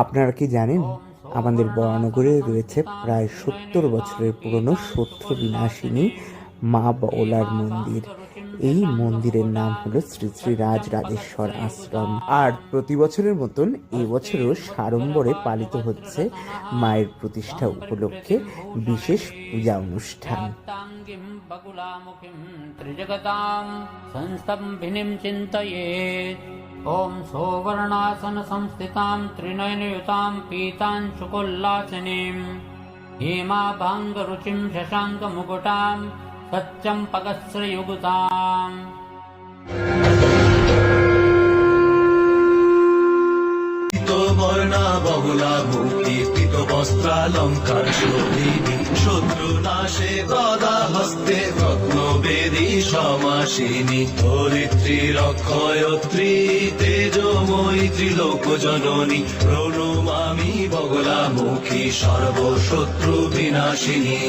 আপনারা কি জানেন আমাদের বরানগরে রয়েছে প্রায় ৭০ বছরের পুরনো শত্রু বিনাশিনী মা বগলার মন্দির। এই মন্দিরের নাম হলো শ্রী শ্রী রাজরাজেশ্বর আশ্রম। আর প্রতি বছরের মতন এবছরও সাড়ম্বরে পালিত হচ্ছে মায়ের প্রতিষ্ঠা উপলক্ষে বিশেষ পূজা অনুষ্ঠান। ओम सौवर्णासन संस्थितां त्रिनयनयुतां पीतांशुकोल्लासिनीं हेमाभाङ्गरुचिं शशाङ्कमुकुटां सच्चम्पकश्रयुगताम्। বর্ণা বগলা মুক্তি পিত বস্ত্রালঙ্কার শোভিনী শত্রু নাশে গদা হস্তে রত্ন বেদী সমাসিনী ধরিত্রী রক্ষয়ত্রী তেজময়ী ত্রিলোক জননী প্রণমামি বগলা মুখী সর্বশত্রু বিনাশিনী।